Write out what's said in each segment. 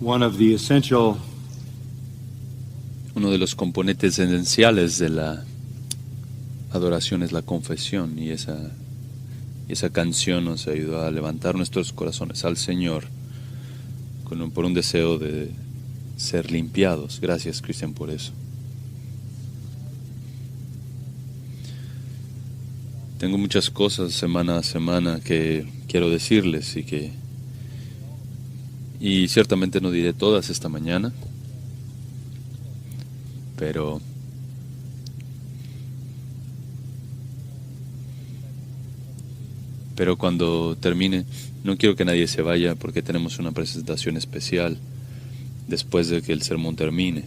one of the essential Uno de los componentes esenciales de la adoración es la confesión, y esa canción nos ayudó a levantar nuestros corazones al Señor por un deseo de ser limpiados. Gracias, Cristian, por eso. Tengo muchas cosas semana a semana que quiero decirles y ciertamente no diré todas esta mañana, pero cuando termine, no quiero que nadie se vaya porque tenemos una presentación especial después de que el sermón termine.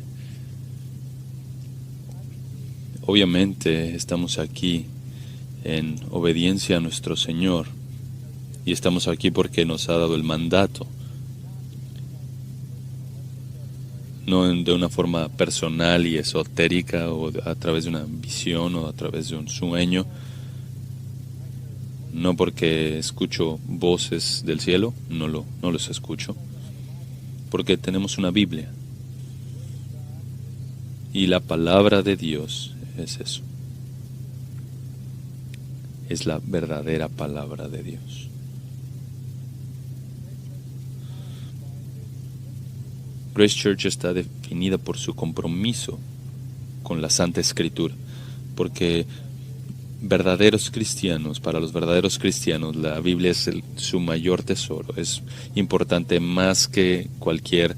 Obviamente estamos aquí en obediencia a nuestro Señor, y estamos aquí porque nos ha dado el mandato, no de una forma personal y esotérica o a través de una visión o a través de un sueño, no porque escucho voces del cielo, no los escucho, porque tenemos una Biblia, y la palabra de Dios es eso. Es la verdadera palabra de Dios. Grace Church está definida por su compromiso con la Santa Escritura, porque para los verdaderos cristianos, la Biblia es su mayor tesoro. Es importante más que cualquier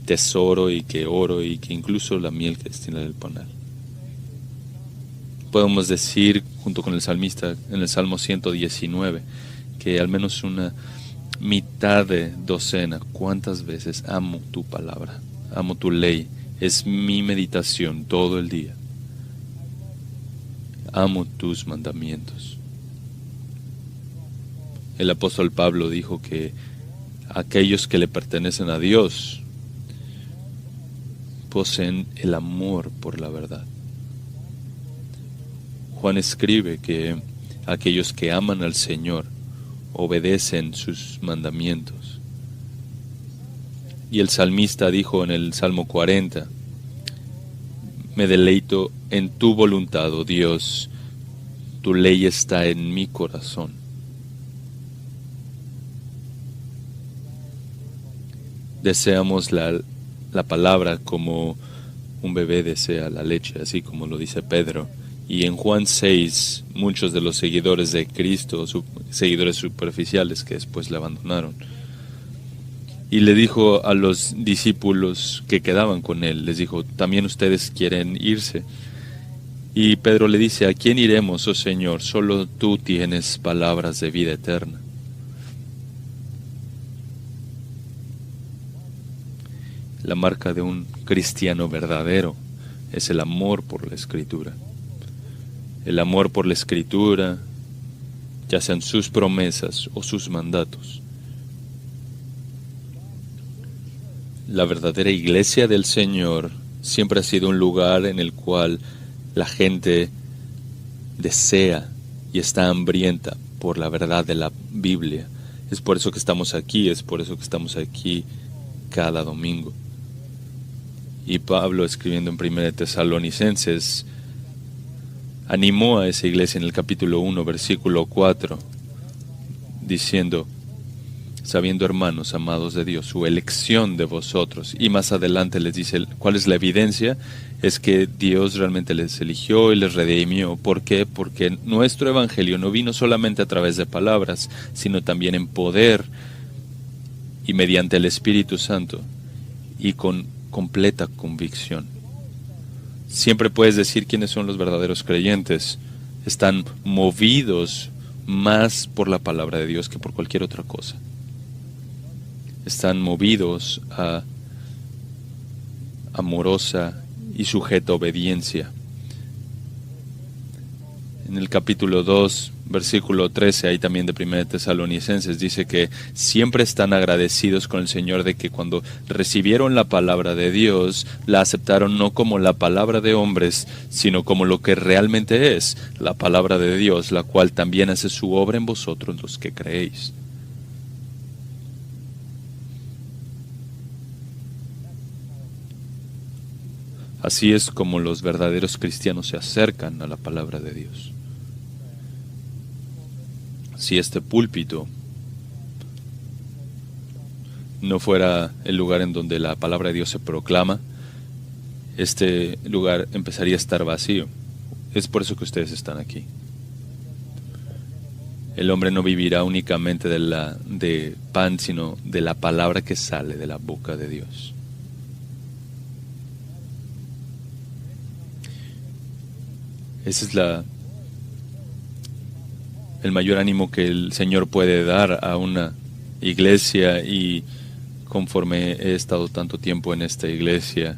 tesoro y que oro y que incluso la miel que destila del panal. Podemos decir, junto con el salmista, en el Salmo 119, que al menos una mitad de docena, ¿cuántas veces amo tu palabra? Amo tu ley. Es mi meditación todo el día. Amo tus mandamientos. El apóstol Pablo dijo que aquellos que le pertenecen a Dios poseen el amor por la verdad. Juan escribe que aquellos que aman al Señor obedecen sus mandamientos. Y el salmista dijo en el Salmo 40, me deleito en tu voluntad, oh Dios, tu ley está en mi corazón. Deseamos la palabra como un bebé desea la leche, así como lo dice Pedro. Y en Juan 6, muchos de los seguidores de Cristo, seguidores superficiales que después le abandonaron, y le dijo a los discípulos que quedaban con él, les dijo, ¿también ustedes quieren irse? Y Pedro le dice, ¿a quién iremos, oh Señor? Solo tú tienes palabras de vida eterna. La marca de un cristiano verdadero es el amor por la Escritura. El amor por la Escritura, ya sean sus promesas o sus mandatos. La verdadera iglesia del Señor siempre ha sido un lugar en el cual la gente desea y está hambrienta por la verdad de la Biblia. Es por eso que estamos aquí, cada domingo. Y Pablo, escribiendo en 1 Tesalonicenses, animó a esa iglesia en el capítulo 1, versículo 4, diciendo, sabiendo, hermanos amados de Dios, su elección de vosotros. Y más adelante les dice, ¿cuál es la evidencia? Es que Dios realmente les eligió y les redimió. ¿Por qué? Porque nuestro evangelio no vino solamente a través de palabras, sino también en poder y mediante el Espíritu Santo y con completa convicción. Siempre puedes decir quiénes son los verdaderos creyentes. Están movidos más por la palabra de Dios que por cualquier otra cosa. Están movidos a amorosa y sujeta obediencia. En el capítulo 2, versículo 13, ahí también de 1 Tesalonicenses, dice que siempre están agradecidos con el Señor de que cuando recibieron la palabra de Dios, la aceptaron no como la palabra de hombres, sino como lo que realmente es, la palabra de Dios, la cual también hace su obra en vosotros los que creéis. Así es como los verdaderos cristianos se acercan a la palabra de Dios. Si este púlpito no fuera el lugar en donde la palabra de Dios se proclama, este lugar empezaría a estar vacío. Es por eso que ustedes están aquí. El hombre no vivirá únicamente de pan, sino de la palabra que sale de la boca de Dios. Ese es el mayor ánimo que el Señor puede dar a una iglesia, y conforme he estado tanto tiempo en esta iglesia,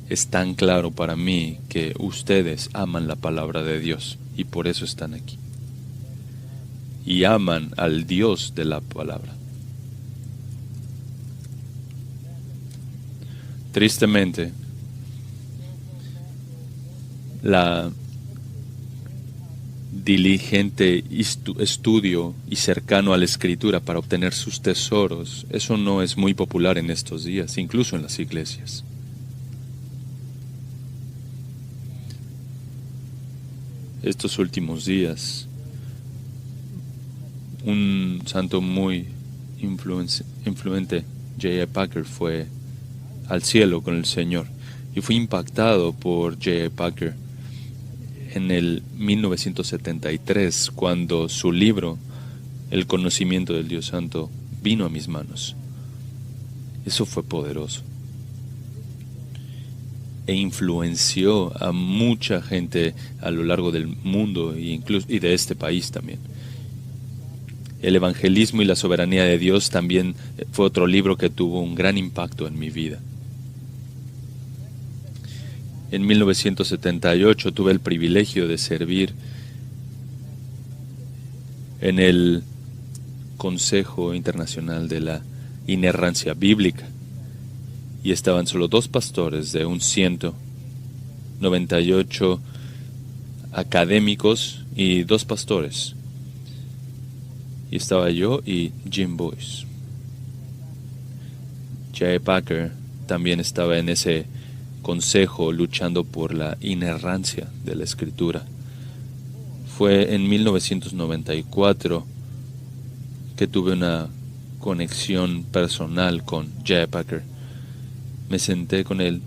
es tan claro para mí que ustedes aman la palabra de Dios y por eso están aquí. Y aman al Dios de la palabra. Tristemente, la diligente estudio y cercano a la Escritura para obtener sus tesoros, eso no es muy popular en estos días, incluso en las iglesias. Estos últimos días, un santo muy influente, J.I. Packer, fue al cielo con el Señor, y fui impactado por J.I. Packer en el 1973, cuando su libro, El conocimiento del Dios Santo, vino a mis manos. Eso fue poderoso. E influenció a mucha gente a lo largo del mundo y de este país también. El evangelismo y la soberanía de Dios también fue otro libro que tuvo un gran impacto en mi vida. En 1978 tuve el privilegio de servir en el Consejo Internacional de la Inerrancia Bíblica, y estaban solo 2 pastores de un 198 académicos y 2 pastores. Y estaba yo y Jim Boyce. J.I. Packer también estaba en ese consejo luchando por la inerrancia de la Escritura. Fue en 1994 que tuve una conexión personal con J.I. Packer. Me senté con él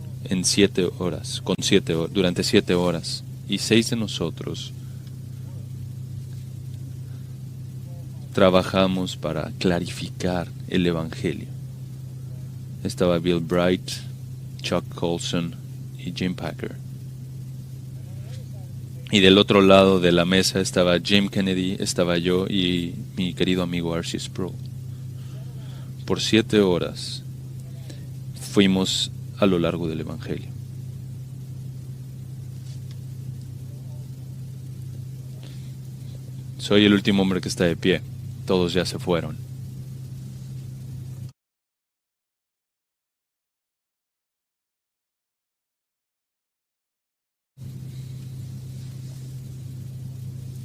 durante 7 horas, y 6 de nosotros trabajamos para clarificar el Evangelio. Estaba Bill Bright, Chuck Colson y Jim Packer. Y del otro lado de la mesa estaba Jim Kennedy, estaba yo y mi querido amigo R.C. Sproul. Por 7 horas fuimos a lo largo del Evangelio. Soy el último hombre que está de pie. Todos ya se fueron.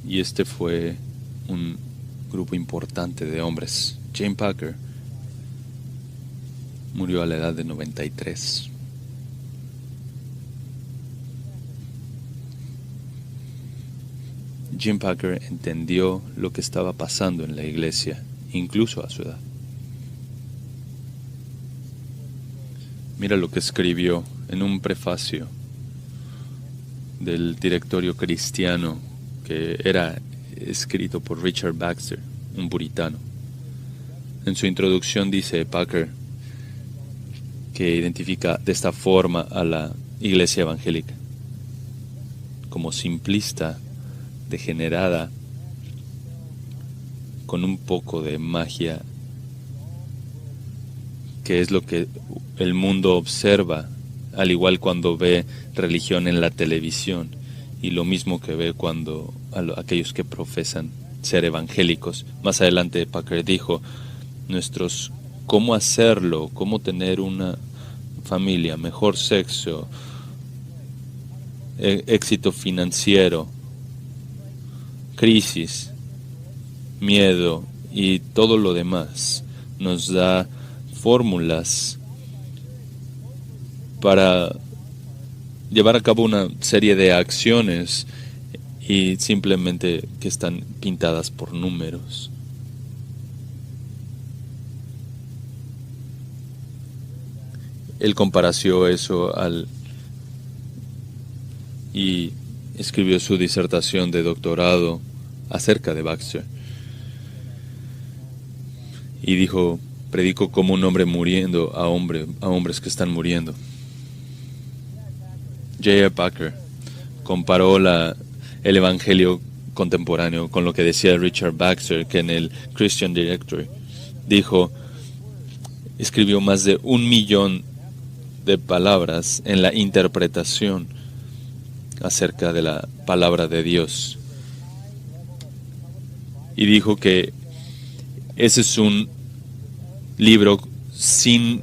Y este fue un grupo importante de hombres. Jim Packer murió a la edad de 93. Jim Packer entendió lo que estaba pasando en la iglesia, incluso a su edad. Mira lo que escribió en un prefacio del Directorio Cristiano, que era escrito por Richard Baxter, un puritano. En su introducción dice Packer que identifica de esta forma a la iglesia evangélica como simplista, degenerada, con un poco de magia, que es lo que el mundo observa, al igual cuando ve religión en la televisión, y lo mismo que ve cuando aquellos que profesan ser evangélicos. Más adelante Packer dijo, cómo hacerlo, cómo tener una familia, mejor sexo, éxito financiero, crisis, miedo y todo lo demás, nos da fórmulas para llevar a cabo una serie de acciones y simplemente que están pintadas por números. Él compareció eso y escribió su disertación de doctorado acerca de Baxter. Y dijo, predico como un hombre muriendo a hombres que están muriendo. J.I. Packer comparó el evangelio contemporáneo con lo que decía Richard Baxter, que en el Christian Directory escribió más de 1 millón de palabras en la interpretación acerca de la palabra de Dios. Y dijo que ese es un libro sin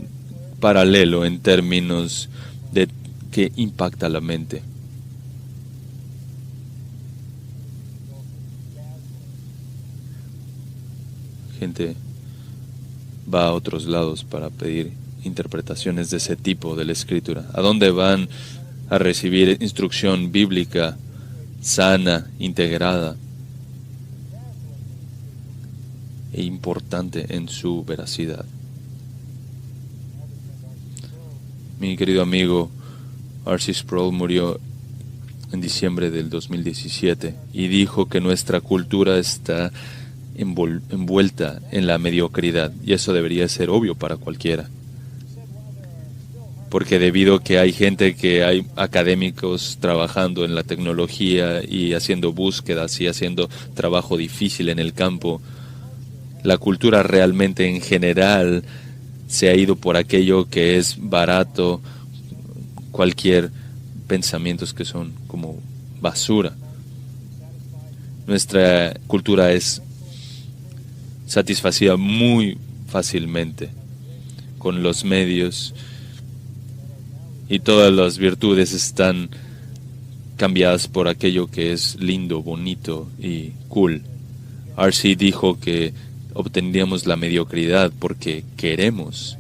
paralelo en términos de que impacta la mente. Gente va a otros lados para pedir interpretaciones de ese tipo de la Escritura. ¿A dónde van a recibir instrucción bíblica sana, integrada e importante en su veracidad? Mi querido amigo R.C. Sproul murió en diciembre del 2017 y dijo que nuestra cultura está envuelta en la mediocridad, y eso debería ser obvio para cualquiera. Porque debido a que hay hay académicos trabajando en la tecnología y haciendo búsquedas y haciendo trabajo difícil en el campo, la cultura realmente en general se ha ido por aquello que es barato, cualquier pensamientos que son como basura. Nuestra cultura es satisfacida muy fácilmente con los medios, y todas las virtudes están cambiadas por aquello que es lindo, bonito y cool. R.C. dijo que obtendríamos la mediocridad porque queremos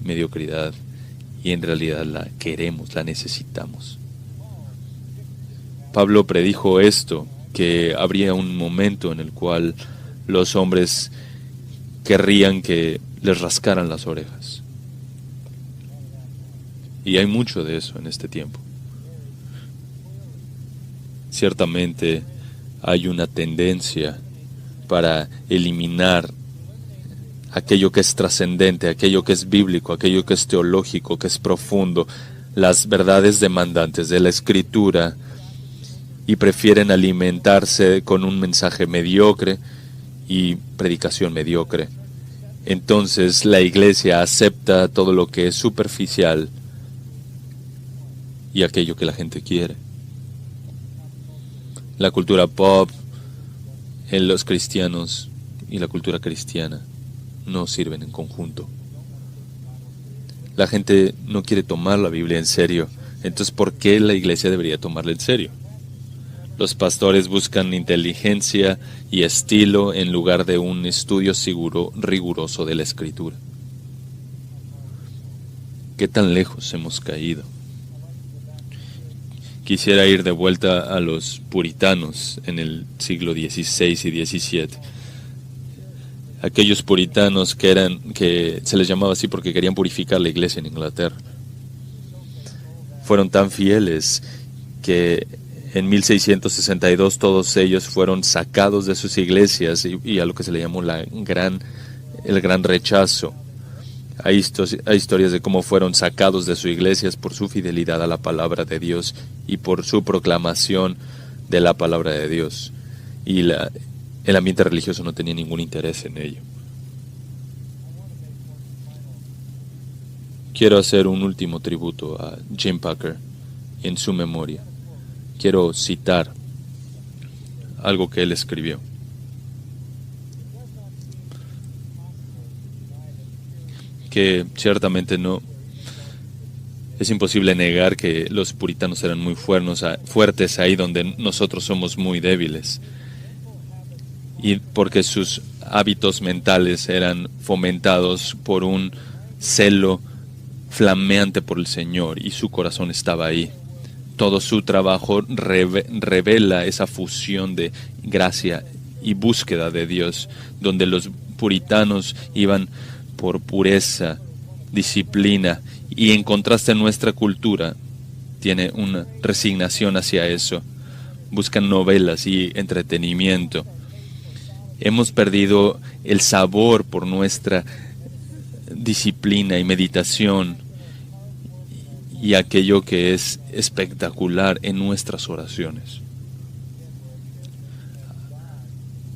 mediocridad, y en realidad la queremos, la necesitamos. Pablo predijo esto, que habría un momento en el cual los hombres querrían que les rascaran las orejas. Y hay mucho de eso en este tiempo. Ciertamente hay una tendencia para eliminar aquello que es trascendente, aquello que es bíblico, aquello que es teológico, que es profundo, las verdades demandantes de la Escritura, y prefieren alimentarse con un mensaje mediocre y predicación mediocre. Entonces la iglesia acepta todo lo que es superficial y aquello que la gente quiere. La cultura pop en los cristianos y la cultura cristiana no sirven en conjunto. La gente no quiere tomar la Biblia en serio. Entonces, ¿por qué la iglesia debería tomarla en serio? Los pastores buscan inteligencia y estilo en lugar de un estudio seguro, riguroso de la Escritura. ¿Qué tan lejos hemos caído? Quisiera ir de vuelta a los puritanos en el siglo XVI y XVII. Aquellos puritanos que se les llamaba así porque querían purificar la iglesia en Inglaterra. Fueron tan fieles que en 1662 todos ellos fueron sacados de sus iglesias y a lo que se le llamó el gran rechazo. Hay historias de cómo fueron sacados de sus iglesias por su fidelidad a la palabra de Dios y por su proclamación de la palabra de Dios. Y el ambiente religioso no tenía ningún interés en ello. Quiero hacer un último tributo a Jim Packer en su memoria. Quiero citar algo que él escribió. Que ciertamente no es imposible negar que los puritanos eran muy fuertes ahí donde nosotros somos muy débiles, y porque sus hábitos mentales eran fomentados por un celo flameante por el Señor y su corazón estaba ahí. todo su trabajo revela esa fusión de gracia y búsqueda de Dios, donde los puritanos iban por pureza, disciplina, y en contraste nuestra cultura tiene una resignación hacia eso. Buscan novelas y entretenimiento. Hemos perdido el sabor por nuestra disciplina y meditación y aquello que es espectacular en nuestras oraciones.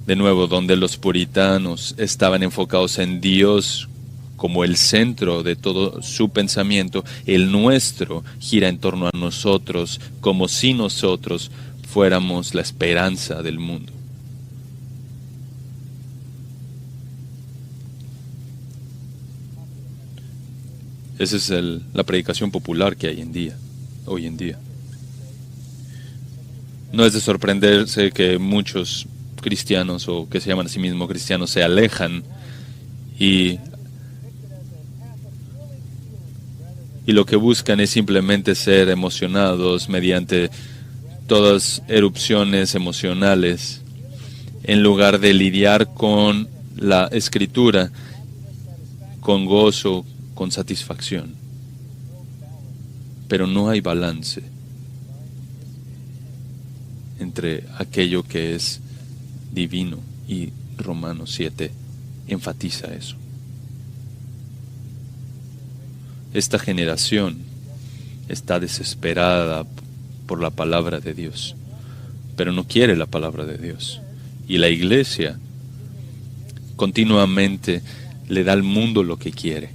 De nuevo, donde los puritanos estaban enfocados en Dios como el centro de todo su pensamiento, el nuestro gira en torno a nosotros, como si nosotros fuéramos la esperanza del mundo. Esa es la predicación popular que hay hoy en día. No es de sorprenderse que muchos cristianos, o que se llaman a sí mismos cristianos, se alejan y lo que buscan es simplemente ser emocionados mediante todas erupciones emocionales, en lugar de lidiar con la Escritura con gozo, con satisfacción. Pero no hay balance entre aquello que es divino, y Romanos 7 enfatiza eso. Esta generación está desesperada por la palabra de Dios, pero no quiere la palabra de Dios. Y la iglesia continuamente le da al mundo lo que quiere.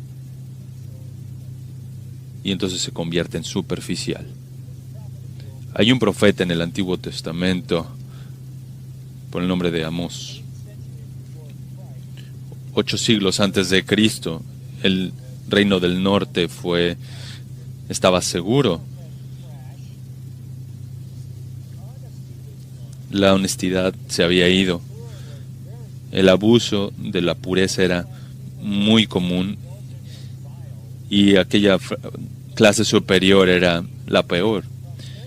Y entonces se convierte en superficial. Hay un profeta en el Antiguo Testamento por el nombre de Amós. 8 siglos antes de Cristo, el reino del norte estaba seguro. La honestidad se había ido. El abuso de la pureza era muy común y aquella clase superior era la peor.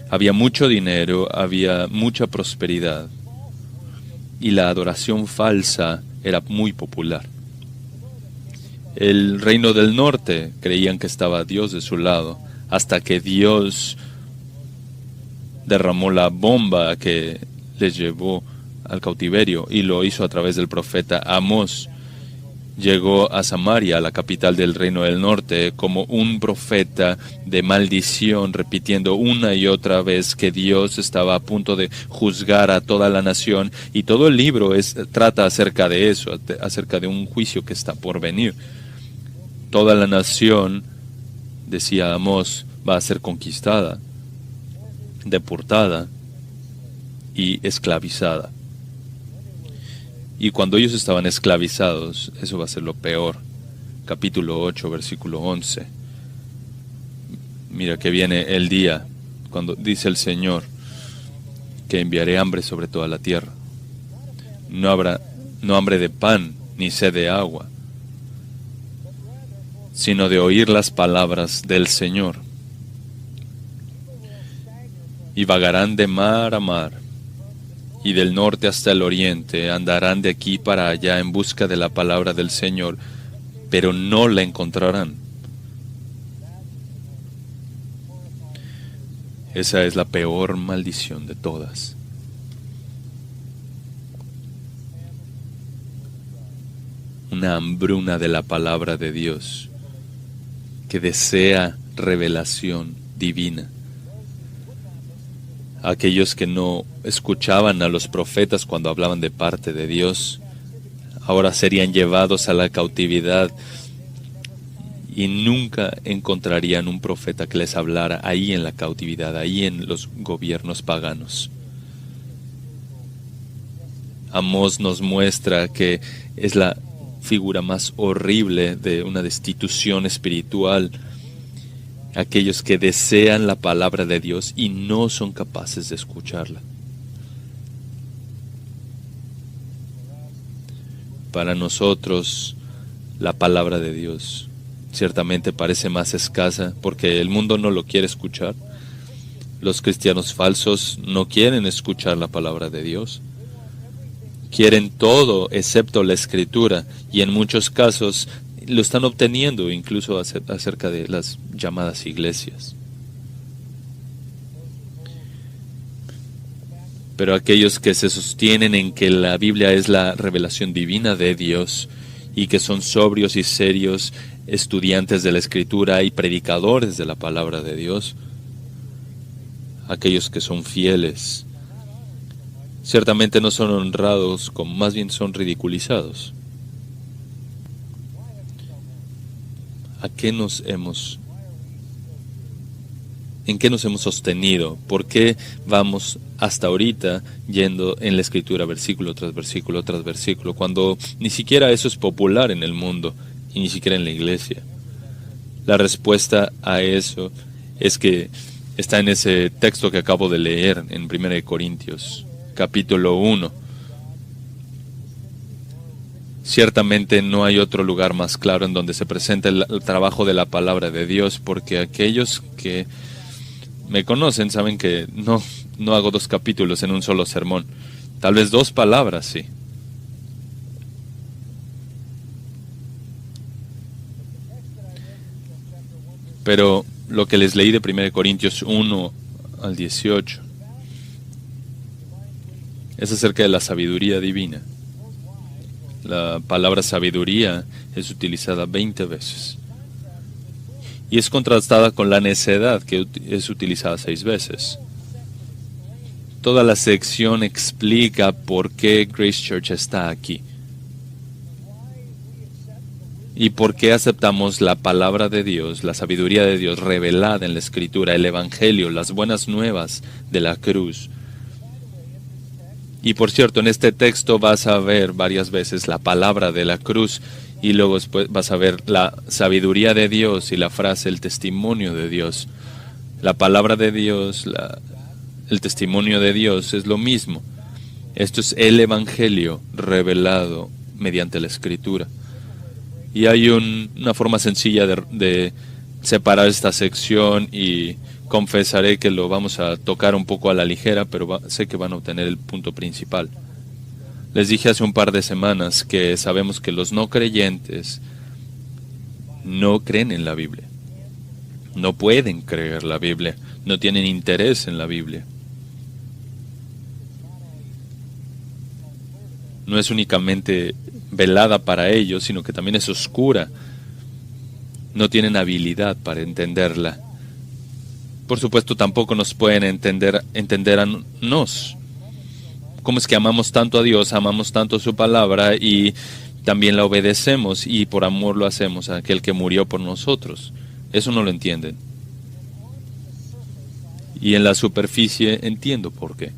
Había mucho dinero, había mucha prosperidad y la adoración falsa era muy popular. El reino del norte creían que estaba Dios de su lado, hasta que Dios derramó la bomba que les llevó al cautiverio, y lo hizo a través del profeta Amós. Llegó a Samaria, la capital del reino del norte, como un profeta de maldición, repitiendo una y otra vez que Dios estaba a punto de juzgar a toda la nación, y todo el libro trata acerca de eso, acerca de un juicio que está por venir. Toda la nación, decía Amós, va a ser conquistada, deportada y esclavizada. Y cuando ellos estaban esclavizados, eso va a ser lo peor. Capítulo 8, versículo 11. Mira que viene el día cuando dice el Señor que enviaré hambre sobre toda la tierra. No habrá hambre de pan ni sed de agua, sino de oír las palabras del Señor. Y vagarán de mar a mar, y del norte hasta el oriente, andarán de aquí para allá en busca de la palabra del Señor, pero no la encontrarán. Esa es la peor maldición de todas. Una hambruna de la palabra de Dios, que desea revelación divina. Aquellos que no escuchaban a los profetas cuando hablaban de parte de Dios, ahora serían llevados a la cautividad y nunca encontrarían un profeta que les hablara ahí en la cautividad, ahí en los gobiernos paganos. Amós nos muestra que es la figura más horrible de una destitución espiritual. Aquellos que desean la palabra de Dios y no son capaces de escucharla. Para nosotros, la palabra de Dios ciertamente parece más escasa porque el mundo no lo quiere escuchar. Los cristianos falsos no quieren escuchar la palabra de Dios. Quieren todo excepto la Escritura, y en muchos casos lo están obteniendo incluso acerca de las llamadas iglesias. Pero aquellos que se sostienen en que la Biblia es la revelación divina de Dios y que son sobrios y serios estudiantes de la Escritura y predicadores de la palabra de Dios, aquellos que son fieles, ciertamente no son honrados, más bien son ridiculizados. ¿En qué nos hemos sostenido? ¿Por qué vamos hasta ahorita yendo en la Escritura versículo tras versículo tras versículo, cuando ni siquiera eso es popular en el mundo y ni siquiera en la iglesia? La respuesta a eso es que está en ese texto que acabo de leer en 1 Corintios, capítulo 1. Ciertamente no hay otro lugar más claro en donde se presenta el trabajo de la palabra de Dios, porque aquellos que me conocen saben que no hago 2 capítulos en un solo sermón. Tal vez 2 palabras, sí. Pero lo que les leí de 1 Corintios 1 al 18 es acerca de la sabiduría divina. La palabra sabiduría es utilizada 20 veces. Y es contrastada con la necedad, que es utilizada 6 veces. Toda la sección explica por qué Grace Church está aquí. Y por qué aceptamos la palabra de Dios, la sabiduría de Dios revelada en la Escritura, el Evangelio, las buenas nuevas de la cruz. Y por cierto, en este texto vas a ver varias veces la palabra de la cruz, y luego después vas a ver la sabiduría de Dios y la frase, el testimonio de Dios. La palabra de Dios, el testimonio de Dios es lo mismo. Esto es el Evangelio revelado mediante la Escritura. Y hay una forma sencilla de separar esta sección, y confesaré que lo vamos a tocar un poco a la ligera, pero sé que van a obtener el punto principal. Les dije hace un par de semanas que sabemos que los no creyentes no creen en la Biblia. No pueden creer la Biblia, no tienen interés en la Biblia. No es únicamente velada para ellos, sino que también es oscura. No tienen habilidad para entenderla. Por supuesto, tampoco nos pueden entender a nos. ¿Cómo es que amamos tanto a Dios, amamos tanto su palabra y también la obedecemos, y por amor lo hacemos a aquel que murió por nosotros? Eso no lo entienden. Y en la superficie entiendo por qué.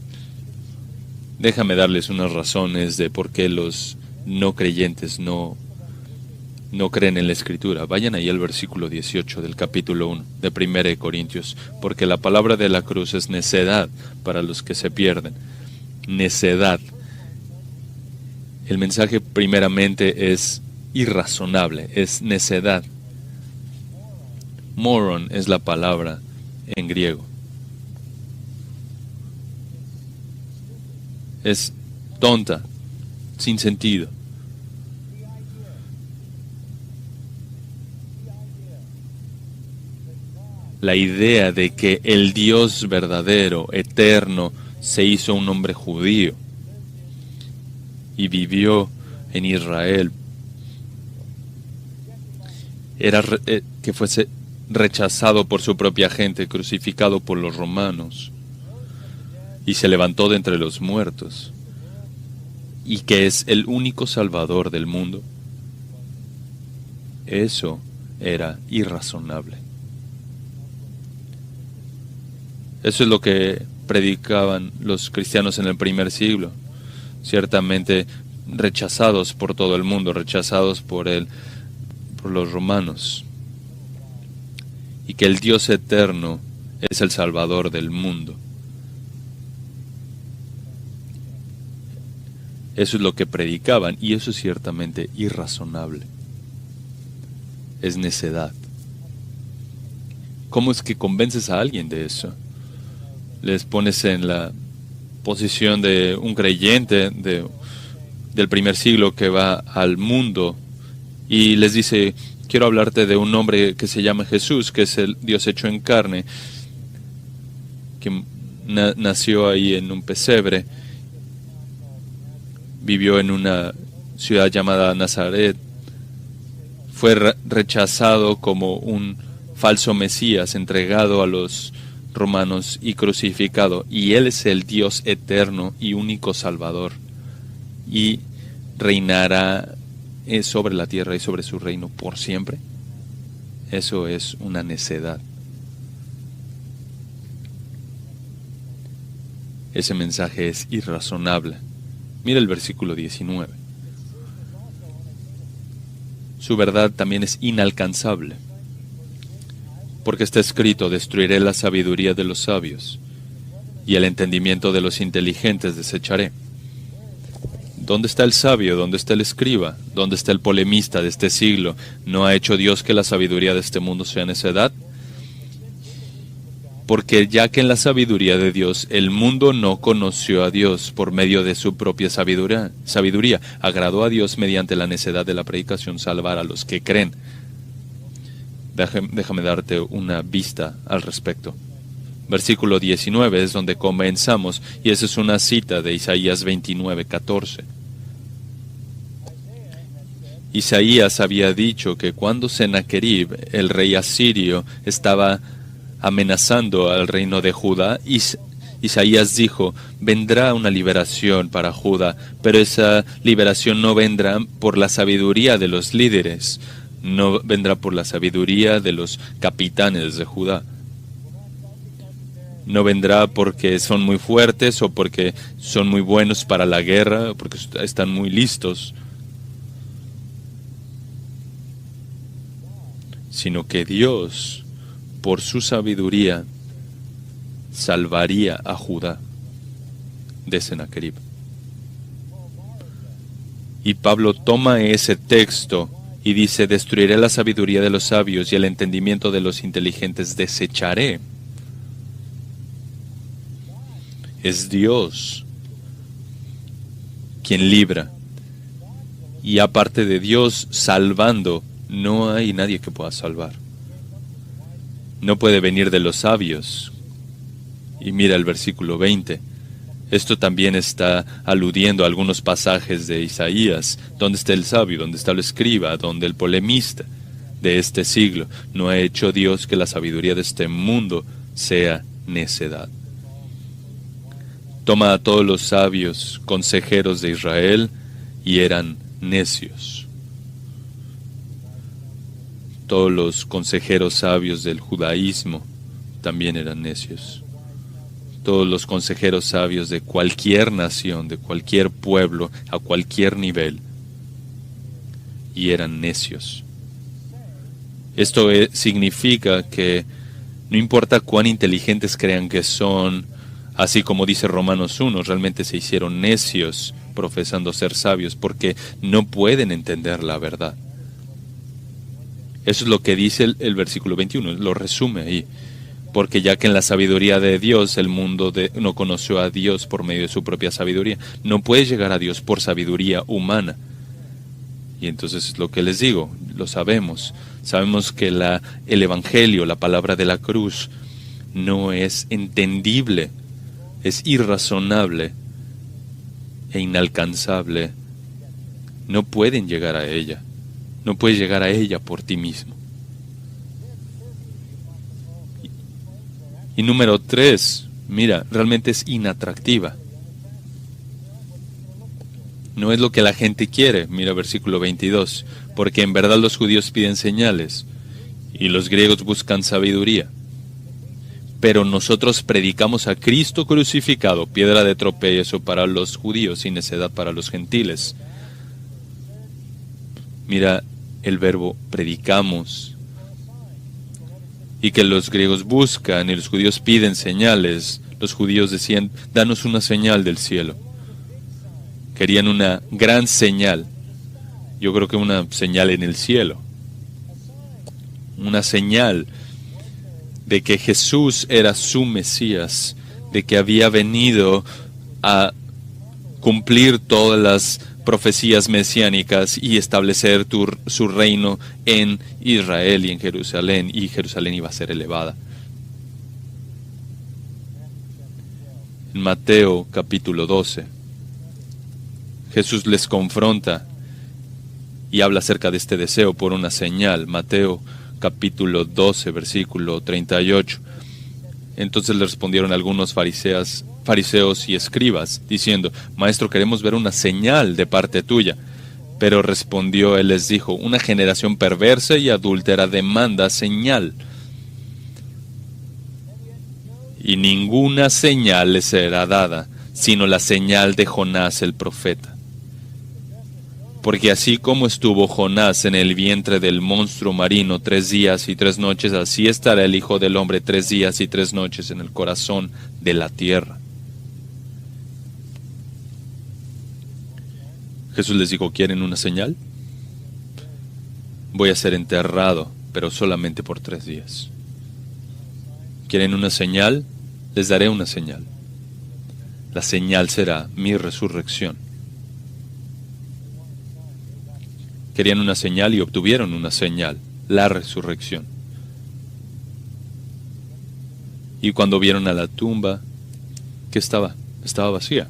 Déjame darles unas razones de por qué los no creyentes no creen en la Escritura. Vayan ahí al versículo 18 del capítulo 1 de 1 Corintios. Porque la palabra de la cruz es necedad para los que se pierden. Necedad. El mensaje primeramente es irrazonable, es necedad. Moron es la palabra en griego. Es tonta, sin sentido. La idea de que el Dios verdadero, eterno, se hizo un hombre judío y vivió en Israel, era que fuese rechazado por su propia gente, crucificado por los romanos, y se levantó de entre los muertos, y que es el único Salvador del mundo. Eso era irrazonable. Eso es lo que predicaban los cristianos en el primer siglo, ciertamente rechazados por todo el mundo, rechazados por los romanos, y que el Dios eterno es el Salvador del mundo. Eso es lo que predicaban, y eso es ciertamente irrazonable. Es necedad. ¿Cómo es que convences a alguien de eso? les pones en la posición de un creyente del primer siglo que va al mundo y les dice, quiero hablarte de un hombre que se llama Jesús, que es el Dios hecho en carne, que nació ahí en un pesebre, vivió en una ciudad llamada Nazaret, fue rechazado como un falso Mesías, entregado a los romanos y crucificado, y Él es el Dios eterno y único Salvador, y reinará sobre la tierra y sobre su reino por siempre. Eso es una necedad. Ese mensaje es irrazonable. Mira el versículo 19. Su verdad también es inalcanzable, porque está escrito, destruiré la sabiduría de los sabios, y el entendimiento de los inteligentes desecharé. ¿Dónde está el sabio? ¿Dónde está el escriba? ¿Dónde está el polemista de este siglo? ¿No ha hecho Dios que la sabiduría de este mundo sea necedad? Porque ya que en la sabiduría de Dios el mundo no conoció a Dios por medio de su propia sabiduría, agradó a Dios mediante la necedad de la predicación salvar a los que creen. Déjame darte una vista al respecto. Versículo 19 es donde comenzamos, y esa es una cita de Isaías 29:14. Isaías había dicho que cuando Sennacherib, el rey asirio, estaba amenazando al reino de Judá, Isaías dijo, vendrá una liberación para Judá, pero esa liberación no vendrá por la sabiduría de los líderes, no vendrá por la sabiduría de los capitanes de Judá. No vendrá porque son muy fuertes o porque son muy buenos para la guerra, o porque están muy listos, sino que Dios, por su sabiduría, salvaría a Judá de Sennacherib. Y Pablo toma ese texto y dice, destruiré la sabiduría de los sabios y el entendimiento de los inteligentes desecharé. Es Dios quien libra. Y aparte de Dios salvando, no hay nadie que pueda salvar. No puede venir de los sabios. Y mira el versículo 20. Esto también está aludiendo a algunos pasajes de Isaías. ¿Dónde está el sabio? ¿Dónde está el escriba? ¿Dónde el polemista de este siglo? No ha hecho Dios que la sabiduría de este mundo sea necedad. Toma a todos los sabios, consejeros de Israel, y eran necios. Todos los consejeros sabios del judaísmo también eran necios. Todos los consejeros sabios de cualquier nación, de cualquier pueblo, a cualquier nivel, y eran necios. Esto significa que no importa cuán inteligentes crean que son, así como dice Romanos 1, realmente se hicieron necios profesando ser sabios porque no pueden entender la verdad. Eso es lo que dice el versículo 21, lo resume ahí. Porque ya que en la sabiduría de Dios el mundo no conoció a Dios por medio de su propia sabiduría, no puede llegar a Dios por sabiduría humana. Y entonces lo que les digo, lo sabemos. Sabemos que el Evangelio, la palabra de la cruz, no es entendible, es irrazonable e inalcanzable. No pueden llegar a ella. No puedes llegar a ella por ti mismo. Y número 3, mira, realmente es inatractiva. No es lo que la gente quiere, mira versículo 22, porque en verdad los judíos piden señales y los griegos buscan sabiduría. Pero nosotros predicamos a Cristo crucificado, piedra de tropiezo para los judíos y necedad para los gentiles. Mira el verbo predicamos. Y que los griegos buscan y los judíos piden señales. Los judíos decían, danos una señal del cielo. Querían una gran señal. Yo creo que una señal en el cielo. Una señal de que Jesús era su Mesías, de que había venido a cumplir todas las profecías mesiánicas y establecer su reino en Israel y en Jerusalén, y Jerusalén iba a ser elevada. En Mateo capítulo 12, Jesús les confronta y habla acerca de este deseo por una señal. Mateo capítulo 12, versículo 38. Entonces le respondieron algunos fariseos y escribas, diciendo: Maestro, queremos ver una señal de parte tuya. Pero respondió él, les dijo: una generación perversa y adúltera demanda señal, y ninguna señal le será dada, sino la señal de Jonás el profeta. Porque así como estuvo Jonás en el vientre del monstruo marino 3 días y 3 noches, así estará el Hijo del Hombre 3 días y 3 noches en el corazón de la tierra. Jesús les dijo: ¿quieren una señal? Voy a ser enterrado, pero solamente por 3 días. ¿Quieren una señal? Les daré una señal. La señal será mi resurrección. Querían una señal y obtuvieron una señal, la resurrección. Y cuando vieron a la tumba, ¿qué estaba? Estaba vacía.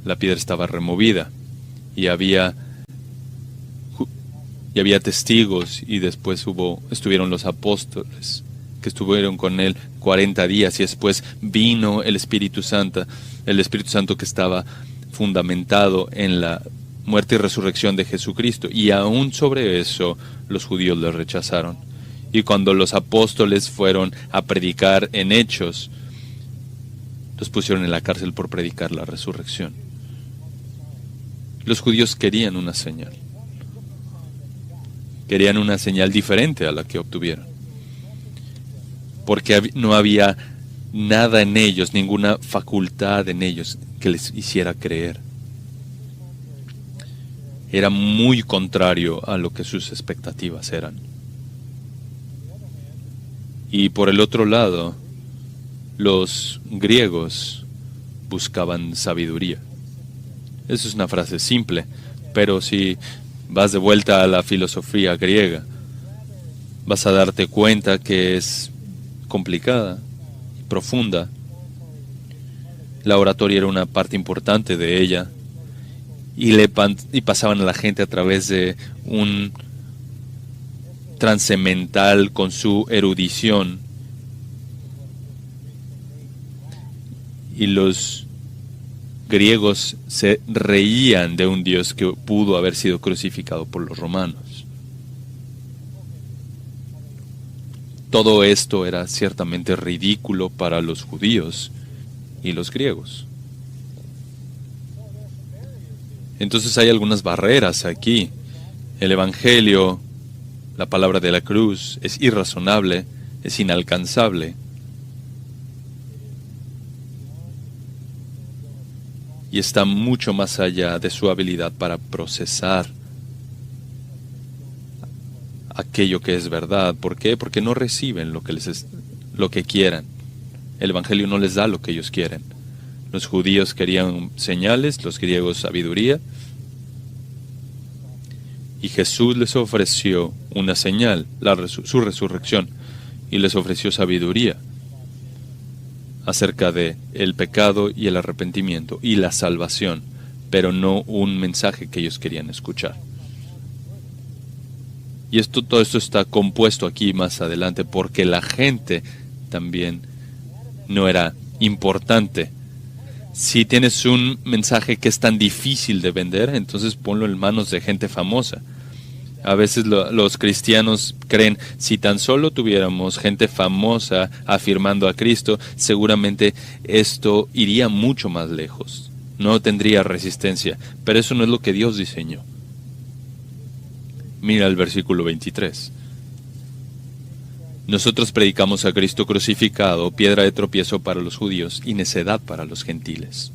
La piedra estaba removida y había testigos, y después estuvieron los apóstoles que estuvieron con él 40 días, y después vino el Espíritu Santo que estaba fundamentado en la muerte y resurrección de Jesucristo, y aún sobre eso los judíos le rechazaron. Y cuando los apóstoles fueron a predicar en Hechos, los pusieron en la cárcel por predicar la resurrección. Los judíos querían una señal. Querían una señal diferente a la que obtuvieron, porque no había nada en ellos, ninguna facultad en ellos que les hiciera creer. Era muy contrario a lo que sus expectativas eran. Y por el otro lado, los griegos buscaban sabiduría. Esa es una frase simple, pero si vas de vuelta a la filosofía griega, vas a darte cuenta que es complicada y profunda. La oratoria era una parte importante de ella, y pasaban a la gente a través de un trance mental con su erudición. Y los griegos se reían de un Dios que pudo haber sido crucificado por los romanos. Todo esto era ciertamente ridículo para los judíos y los griegos. Entonces hay algunas barreras aquí. El Evangelio, la palabra de la cruz, es irrazonable, es inalcanzable. Y está mucho más allá de su habilidad para procesar aquello que es verdad. ¿Por qué? Porque no reciben lo que quieran. El Evangelio no les da lo que ellos quieren. Los judíos querían señales, los griegos sabiduría. Y Jesús les ofreció una señal, su resurrección, y les ofreció sabiduría acerca de el pecado y el arrepentimiento y la salvación, pero no un mensaje que ellos querían escuchar. Y todo esto está compuesto aquí más adelante porque la gente también no era importante. Si tienes un mensaje que es tan difícil de vender, entonces ponlo en manos de gente famosa. A veces los cristianos creen, si tan solo tuviéramos gente famosa afirmando a Cristo, seguramente esto iría mucho más lejos. No tendría resistencia, pero eso no es lo que Dios diseñó. Mira el versículo 23. Nosotros predicamos a Cristo crucificado, piedra de tropiezo para los judíos y necedad para los gentiles.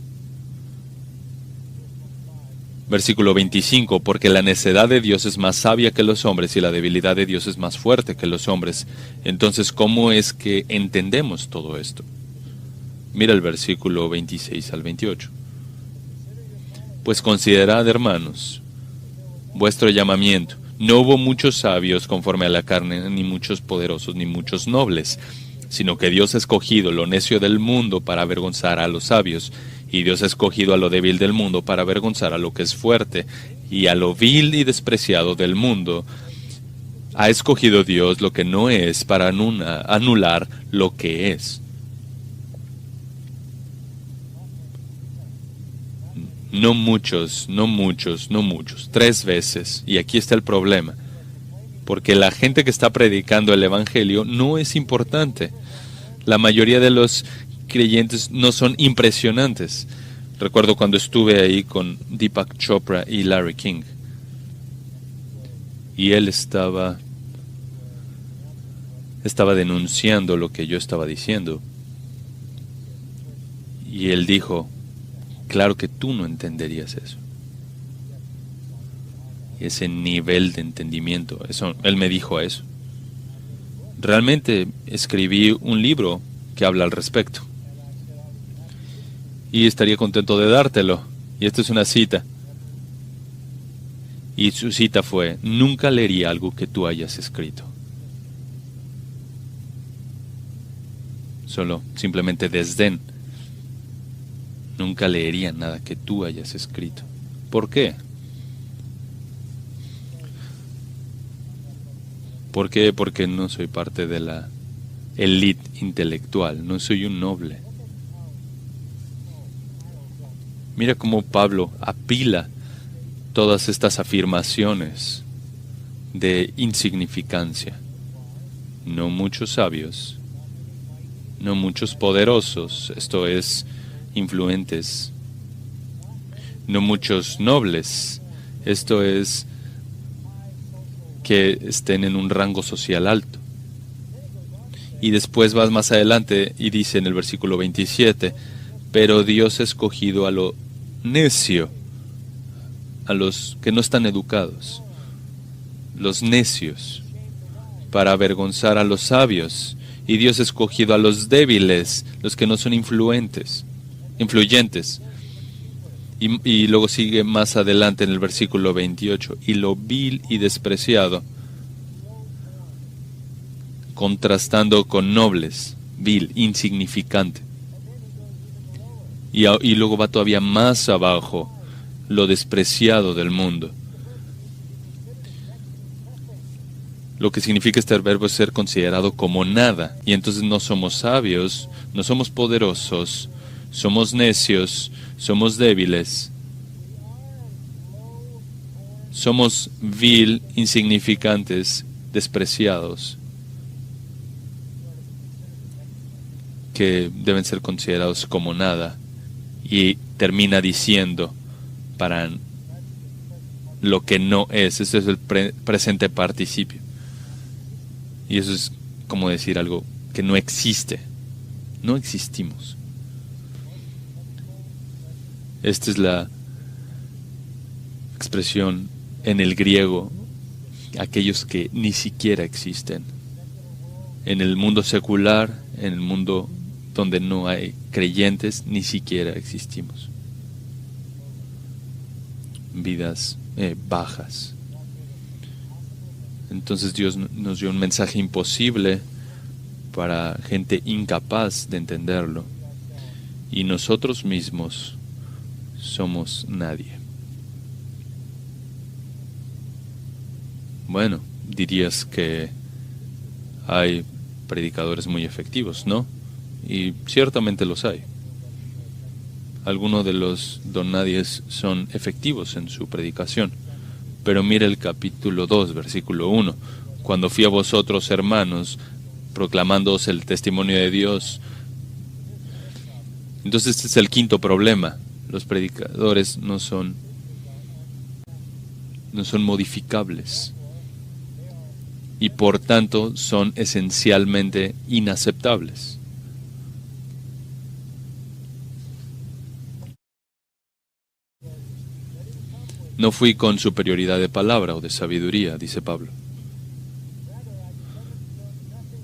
Versículo 25, porque la necedad de Dios es más sabia que los hombres y la debilidad de Dios es más fuerte que los hombres. Entonces, ¿cómo es que entendemos todo esto? Mira el versículo 26 al 28. Pues considerad, hermanos, vuestro llamamiento. No hubo muchos sabios conforme a la carne, ni muchos poderosos, ni muchos nobles, sino que Dios ha escogido lo necio del mundo para avergonzar a los sabios, y Dios ha escogido a lo débil del mundo para avergonzar a lo que es fuerte, y a lo vil y despreciado del mundo ha escogido Dios lo que no es para anular lo que es. No muchos, no muchos, no muchos. 3 veces. Y aquí está el problema. Porque la gente que está predicando el Evangelio no es importante. La mayoría de los creyentes no son impresionantes. Recuerdo cuando estuve ahí con Deepak Chopra y Larry King. Y él estaba denunciando lo que yo estaba diciendo. Y él dijo, claro que tú no entenderías eso. Ese nivel de entendimiento, eso, él me dijo eso. Realmente escribí un libro que habla al respecto. Y estaría contento de dártelo. Y esta es una cita. Y su cita fue, nunca leería algo que tú hayas escrito. Solo, simplemente desdén. Nunca leería nada que tú hayas escrito. ¿Por qué? ¿Por qué? Porque no soy parte de la élite intelectual, no soy un noble. Mira cómo Pablo apila todas estas afirmaciones de insignificancia. No muchos sabios, no muchos poderosos, esto es, influentes, no muchos nobles, esto es, que estén en un rango social alto. Y después vas más adelante y dice en el versículo 27, pero Dios ha escogido a lo necio, a los que no están educados, los necios, para avergonzar a los sabios. Y Dios ha escogido a los débiles, los que no son influyentes. Y luego sigue más adelante en el versículo 28, y lo vil y despreciado, contrastando con nobles, vil, insignificante. Y luego va todavía más abajo, lo despreciado del mundo. Lo que significa este verbo es ser considerado como nada. Y entonces no somos sabios, no somos poderosos, somos necios, somos débiles, somos vil, insignificantes, despreciados, que deben ser considerados como nada. Y termina diciendo para lo que no es. Ese es el presente participio. Y eso es como decir algo que no existe. No existimos. Esta es la expresión en el griego, aquellos que ni siquiera existen. En el mundo secular, en el mundo donde no hay creyentes, ni siquiera existimos. Vidas bajas. Entonces Dios nos dio un mensaje imposible para gente incapaz de entenderlo. Y nosotros mismos somos nadie. Bueno, dirías que hay predicadores muy efectivos, ¿no? Y ciertamente los hay. Algunos de los donadies son efectivos en su predicación. Pero mira el capítulo 2, versículo 1. Cuando fui a vosotros, hermanos, proclamándoos el testimonio de Dios. Entonces este es el quinto problema. Los predicadores no son modificables. Y por tanto son esencialmente inaceptables. No fui con superioridad de palabra o de sabiduría, dice Pablo.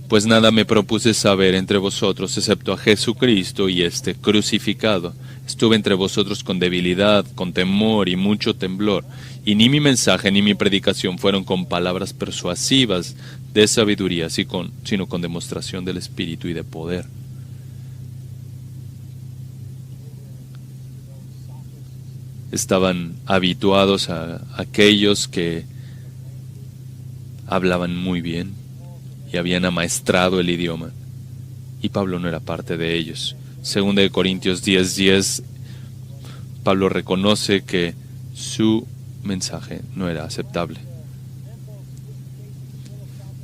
Pues nada me propuse saber entre vosotros excepto a Jesucristo y este crucificado. Estuve entre vosotros con debilidad, con temor y mucho temblor, y ni mi mensaje ni mi predicación fueron con palabras persuasivas de sabiduría, sino con demostración del Espíritu y de poder. Estaban habituados a aquellos que hablaban muy bien y habían amaestrado el idioma, y Pablo no era parte de ellos. Segunda de Corintios 10:10, Pablo reconoce que su mensaje no era aceptable.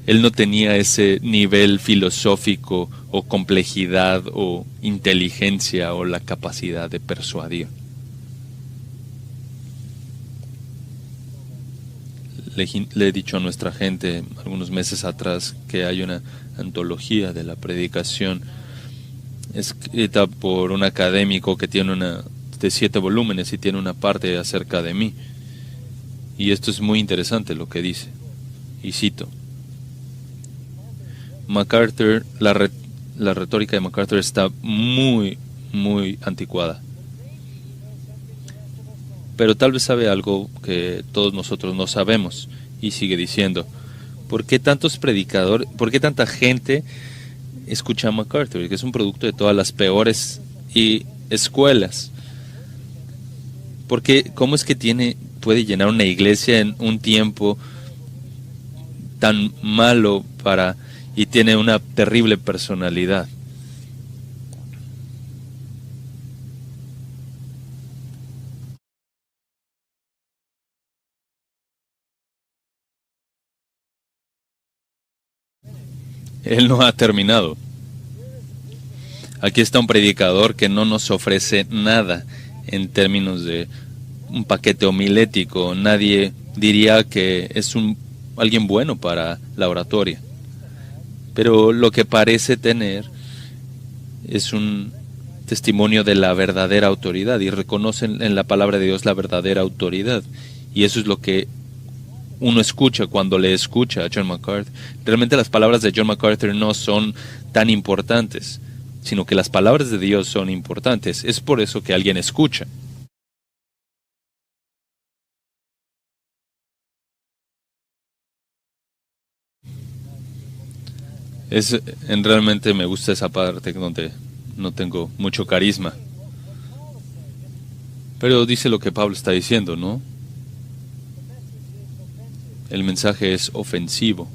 Él no tenía ese nivel filosófico o complejidad o inteligencia o la capacidad de persuadir. Le he dicho a nuestra gente algunos meses atrás que hay una antología de la predicación escrita por un académico que tiene de 7 volúmenes y tiene una parte acerca de mí. Y esto es muy interesante lo que dice. Y cito: MacArthur, la retórica de MacArthur está muy, muy anticuada. Pero tal vez sabe algo que todos nosotros no sabemos. Y sigue diciendo: ¿por qué tanta gente escucha a MacArthur? Que es un producto de todas las peores escuelas. Porque ¿cómo es que puede llenar una iglesia en un tiempo tan malo y tiene una terrible personalidad? Él no ha terminado. Aquí está un predicador que no nos ofrece nada en términos de un paquete homilético. Nadie diría que es alguien bueno para la oratoria. Pero lo que parece tener es un testimonio de la verdadera autoridad, y reconocen en la palabra de Dios la verdadera autoridad. Y eso es lo que uno escucha cuando le escucha a John MacArthur. Realmente las palabras de John MacArthur no son tan importantes, sino que las palabras de Dios son importantes. Es por eso que alguien escucha. Realmente me gusta esa parte donde no tengo mucho carisma. Pero dice lo que Pablo está diciendo, ¿no? El mensaje es ofensivo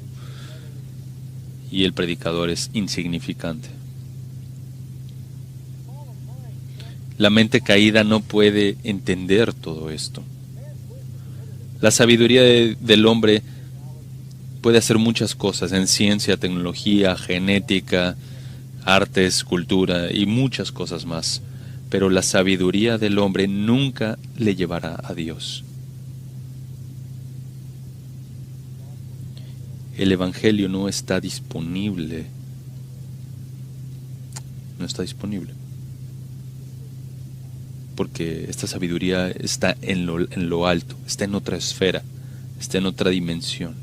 y el predicador es insignificante. La mente caída no puede entender todo esto. La sabiduría del hombre puede hacer muchas cosas en ciencia, tecnología, genética, artes, cultura y muchas cosas más. Pero la sabiduría del hombre nunca le llevará a Dios. El Evangelio no está disponible. No está disponible. Porque esta sabiduría está en lo alto, está en otra esfera, está en otra dimensión.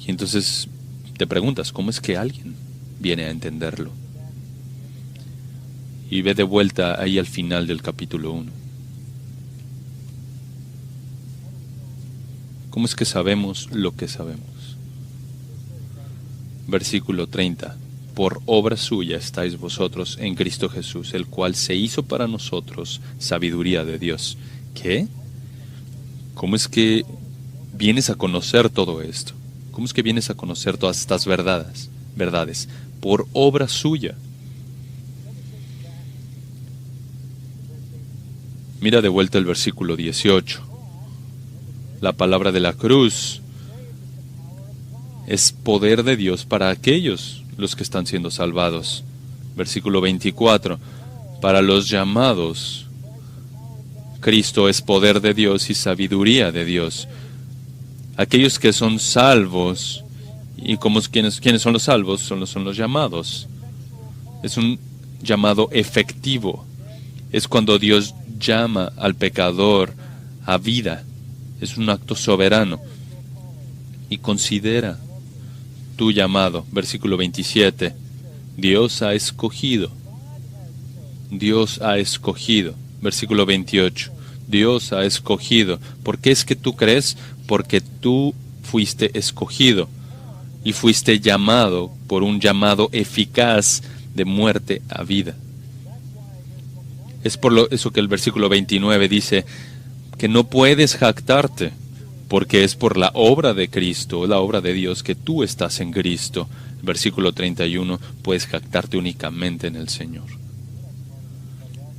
Y entonces te preguntas, ¿cómo es que alguien viene a entenderlo? Y ve de vuelta ahí al final del capítulo 1. ¿Cómo es que sabemos lo que sabemos? Versículo 30. Por obra suya estáis vosotros en Cristo Jesús, el cual se hizo para nosotros sabiduría de Dios. ¿Qué? ¿Cómo es que vienes a conocer todo esto? ¿Cómo es que vienes a conocer todas estas verdades? Por obra suya. Mira de vuelta el versículo 18. La palabra de la cruz es poder de Dios para aquellos los que están siendo salvados. Versículo 24. Para los llamados, Cristo es poder de Dios y sabiduría de Dios. Aquellos que son salvos, y ¿quiénes son los salvos? Son los llamados. Es un llamado efectivo. Es cuando Dios llama al pecador a vida. Es un acto soberano. Y considera tu llamado. Versículo 27. Dios ha escogido. Dios ha escogido. Versículo 28. Dios ha escogido. ¿Por qué es que tú crees? Porque tú fuiste escogido y fuiste llamado por un llamado eficaz de muerte a vida. Es por eso que el versículo 29 dice que no puedes jactarte, porque es por la obra de Cristo, la obra de Dios, que tú estás en Cristo. Versículo 31, puedes jactarte únicamente en el Señor.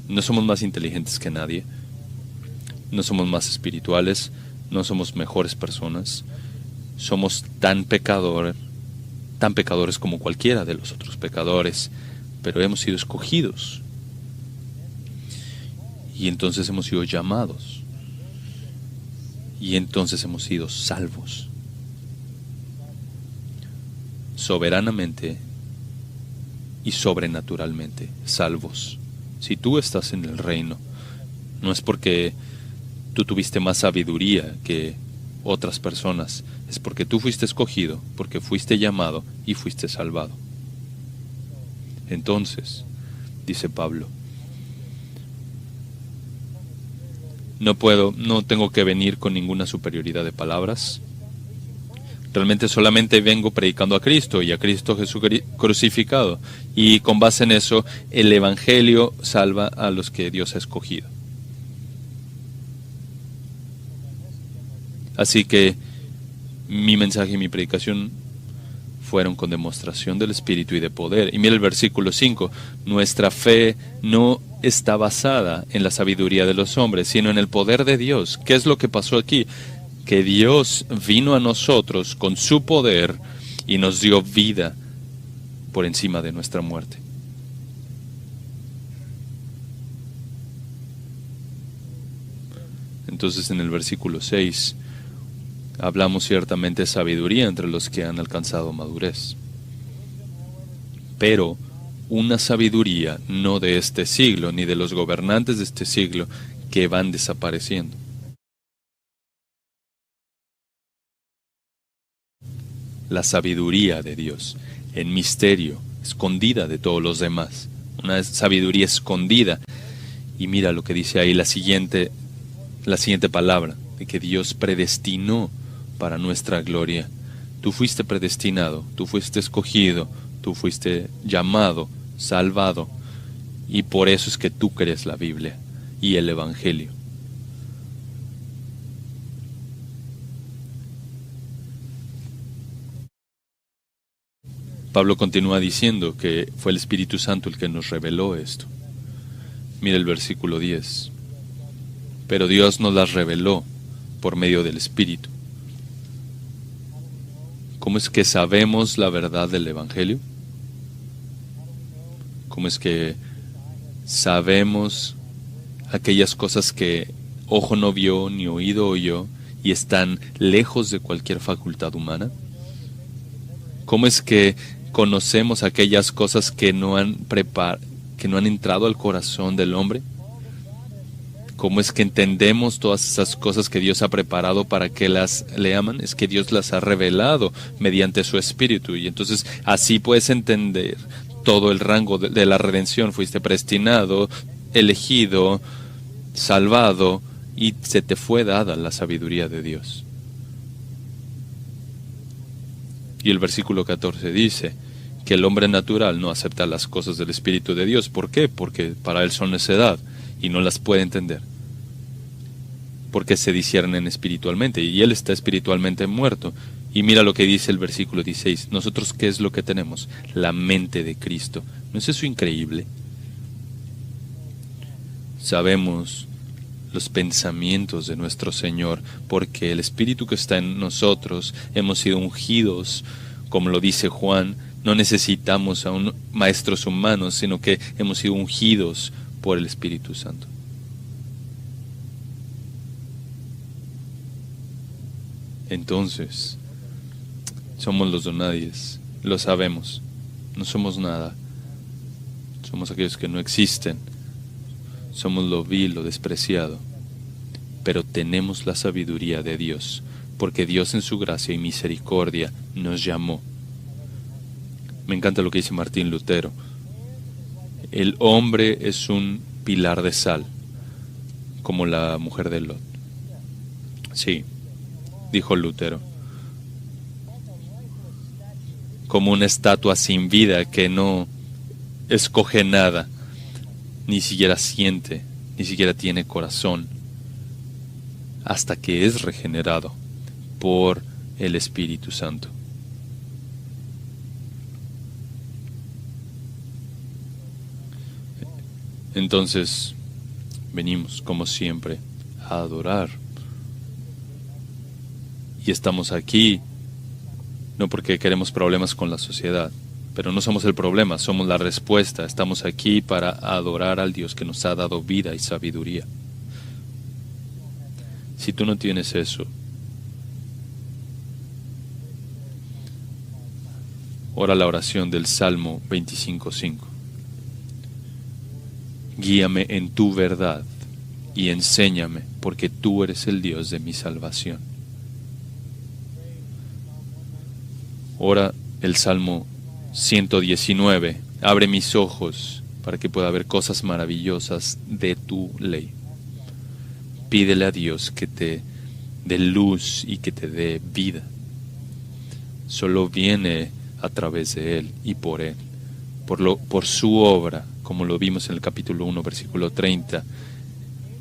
No somos más inteligentes que nadie, no somos más espirituales, no somos mejores personas, somos tan pecadores como cualquiera de los otros pecadores, pero hemos sido escogidos. Y entonces hemos sido llamados. Y entonces hemos sido salvos. Soberanamente y sobrenaturalmente salvos. Si tú estás en el reino, no es porque tú tuviste más sabiduría que otras personas, es porque tú fuiste escogido, porque fuiste llamado y fuiste salvado. Entonces, dice Pablo, no tengo que venir con ninguna superioridad de palabras. Realmente solamente vengo predicando a Cristo y a Cristo Jesús crucificado. Y con base en eso, el Evangelio salva a los que Dios ha escogido. Así que mi mensaje y mi predicación fueron con demostración del Espíritu y de poder. Y mira el versículo 5, nuestra fe no está basada en la sabiduría de los hombres, sino en el poder de Dios. ¿Qué es lo que pasó aquí? Que Dios vino a nosotros con su poder y nos dio vida por encima de nuestra muerte. Entonces en el versículo 6 hablamos ciertamente de sabiduría entre los que han alcanzado madurez, pero una sabiduría no de este siglo, ni de los gobernantes de este siglo que van desapareciendo. La sabiduría de Dios, en misterio, escondida de todos los demás. Una sabiduría escondida. Y mira lo que dice ahí la siguiente palabra, de que Dios predestinó para nuestra gloria. Tú fuiste predestinado, tú fuiste escogido, tú fuiste llamado, salvado, y por eso es que tú crees la Biblia y el Evangelio. Pablo continúa diciendo que fue el Espíritu Santo el que nos reveló esto. Mira el versículo 10. Pero Dios nos las reveló por medio del Espíritu. ¿Cómo es que sabemos la verdad del Evangelio? ¿Cómo es que sabemos aquellas cosas que ojo no vio ni oído oyó y están lejos de cualquier facultad humana? ¿Cómo es que conocemos aquellas cosas que no han entrado al corazón del hombre? ¿Cómo es que entendemos todas esas cosas que Dios ha preparado para que le aman? Es que Dios las ha revelado mediante su Espíritu. Y entonces así puedes entender todo el rango de la redención. Fuiste predestinado, elegido, salvado, y se te fue dada la sabiduría de Dios. Y el versículo 14 dice que el hombre natural no acepta las cosas del Espíritu de Dios. ¿Por qué? Porque para él son necedad y no las puede entender, porque se disciernen espiritualmente, y él está espiritualmente muerto. Y mira lo que dice el versículo 16. Nosotros, ¿qué es lo que tenemos? La mente de Cristo. ¿No es eso increíble? Sabemos los pensamientos de nuestro Señor, porque el Espíritu que está en nosotros hemos sido ungidos, como lo dice Juan. No necesitamos a maestros humanos, sino que hemos sido ungidos por el Espíritu Santo. Entonces, somos los donadies, lo sabemos, no somos nada, somos aquellos que no existen, somos lo vil, lo despreciado, pero tenemos la sabiduría de Dios, porque Dios en su gracia y misericordia nos llamó. Me encanta lo que dice Martín Lutero. El hombre es un pilar de sal, como la mujer de Lot. Sí, dijo Lutero. Como una estatua sin vida que no escoge nada, ni siquiera siente, ni siquiera tiene corazón, hasta que es regenerado por el Espíritu Santo. Entonces, venimos como siempre a adorar. Y estamos aquí no porque queremos problemas con la sociedad, pero no somos el problema, somos la respuesta. Estamos aquí para adorar al Dios que nos ha dado vida y sabiduría. Si tú no tienes eso, ora la oración del Salmo 25:5. Guíame en tu verdad y enséñame, porque tú eres el Dios de mi salvación. Ora el Salmo 119. Abre mis ojos para que pueda ver cosas maravillosas de tu ley. Pídele a Dios que te dé luz y que te dé vida. Solo viene a través de Él y por Él, por su obra, como lo vimos en el capítulo 1, versículo 30.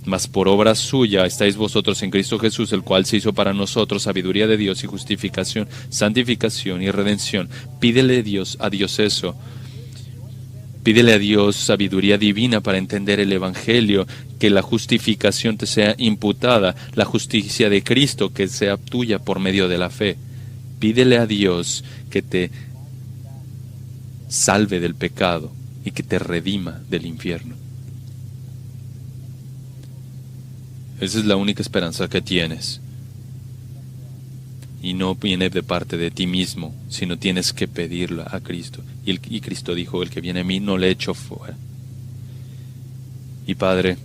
Mas por obra suya estáis vosotros en Cristo Jesús, el cual se hizo para nosotros sabiduría de Dios y justificación, santificación y redención. Pídele a Dios eso. Pídele a Dios sabiduría divina para entender el Evangelio, que la justificación te sea imputada, la justicia de Cristo que sea tuya por medio de la fe. Pídele a Dios que te salve del pecado y que te redima del infierno. Esa es la única esperanza que tienes. Y no viene de parte de ti mismo, sino tienes que pedirlo a Cristo. Y Cristo dijo, el que viene a mí no le echo fuera. Y Padre,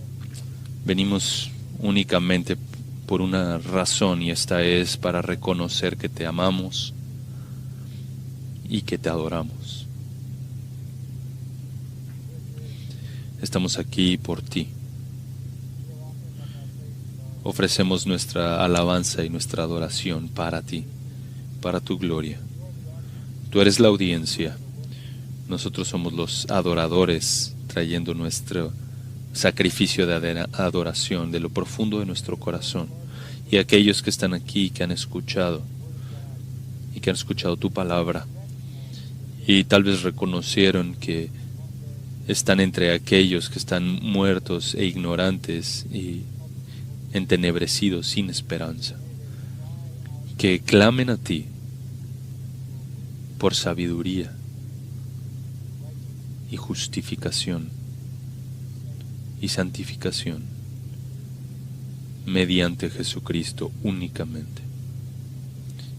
venimos únicamente por una razón, y esta es para reconocer que te amamos y que te adoramos. Estamos aquí por ti. Ofrecemos nuestra alabanza y nuestra adoración para ti, para tu gloria. Tú eres la audiencia. Nosotros somos los adoradores, trayendo nuestro sacrificio de adoración de lo profundo de nuestro corazón. Y aquellos que están aquí, que han escuchado tu palabra, y tal vez reconocieron que están entre aquellos que están muertos e ignorantes y entenebrecidos sin esperanza, que clamen a ti por sabiduría y justificación y santificación mediante Jesucristo únicamente.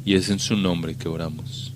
Y es en su nombre que oramos.